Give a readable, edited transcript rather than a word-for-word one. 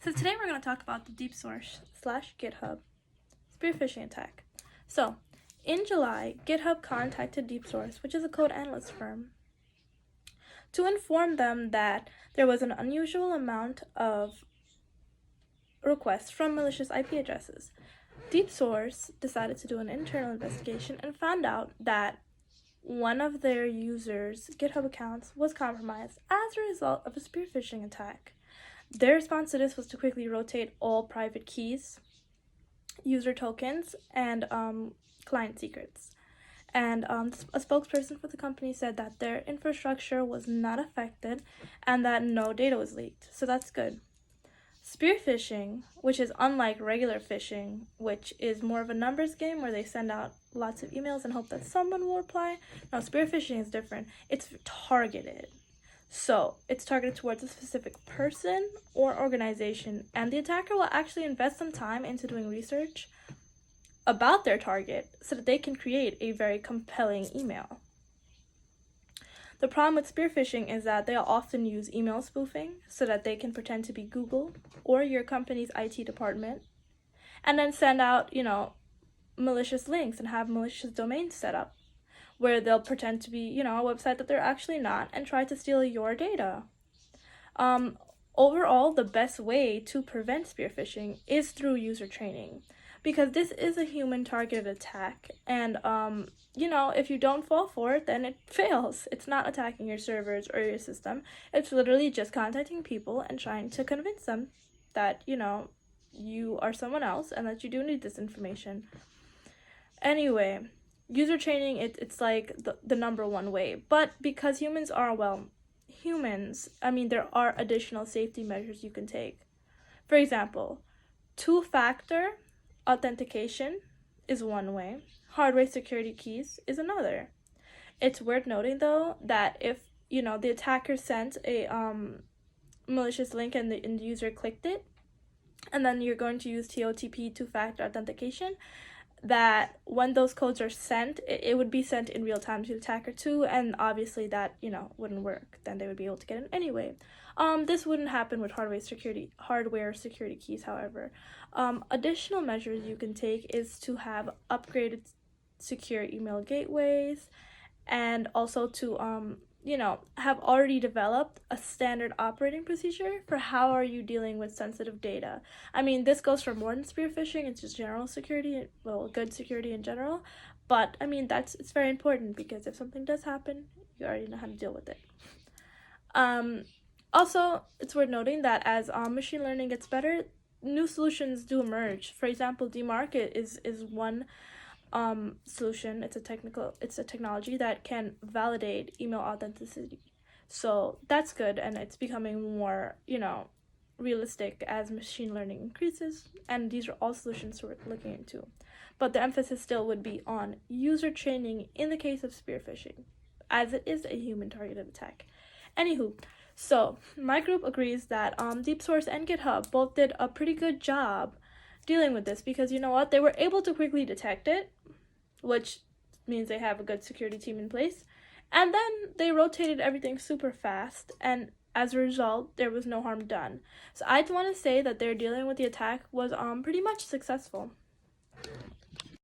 So today we're going to talk about the Deepsource / GitHub spear phishing attack. So in July, GitHub contacted Deepsource, which is a code analyst firm, to inform them that there was an unusual amount of requests from malicious IP addresses. Deepsource decided to do an internal investigation and found out that one of their users' GitHub accounts was compromised as a result of a spear phishing attack. Their response to this was to quickly rotate all private keys, user tokens, and client secrets. And a spokesperson for the company said that their infrastructure was not affected and that no data was leaked. So that's good. Spear phishing, which is unlike regular phishing, which is more of a numbers game where they send out lots of emails and hope that someone will reply. No, spear phishing is different. It's targeted. So it's targeted towards a specific person or organization, and the attacker will actually invest some time into doing research about their target so that they can create a very compelling email. The problem with spear phishing is that they'll often use email spoofing so that they can pretend to be Google or your company's IT department and then send out, malicious links and have malicious domains set up where they'll pretend to be, a website that they're actually not and try to steal your data. Overall, the best way to prevent spear phishing is through user training, because this is a human targeted attack, and if you don't fall for it, then it fails. It's not attacking your servers or your system. It's literally just contacting people and trying to convince them that you are someone else and that you do need this information. Anyway, user training, it's like the number one way, but because humans are there are additional safety measures you can take. For example, two-factor authentication is one way. Hardware security keys is another. It's worth noting though that if the attacker sent a malicious link and the user clicked it, and then you're going to use TOTP, two-factor authentication, that when those codes are sent, it would be sent in real time to the attacker too, and obviously that wouldn't work. Then they would be able to get it anyway. This wouldn't happen with hardware security keys, however. Additional measures you can take is to have upgraded secure email gateways, and also to have already developed a standard operating procedure for how are you dealing with sensitive data. This goes for more than spear phishing. It's just general security, good security in general. But it's very important, because if something does happen, you already know how to deal with it. Also, it's worth noting that as machine learning gets better, new solutions do emerge. For example, DMARC is one solution. It's a technology that can validate email authenticity. So that's good, and it's becoming more, realistic as machine learning increases, and these are all solutions we're looking into. But the emphasis still would be on user training in the case of spear phishing, as it is a human targeted attack. Anywho, so my group agrees that Deepsource and GitHub both did a pretty good job dealing with this, because they were able to quickly detect it, which means they have a good security team in place, and then they rotated everything super fast, and as a result there was no harm done. So I'd want to say that their dealing with the attack was pretty much successful.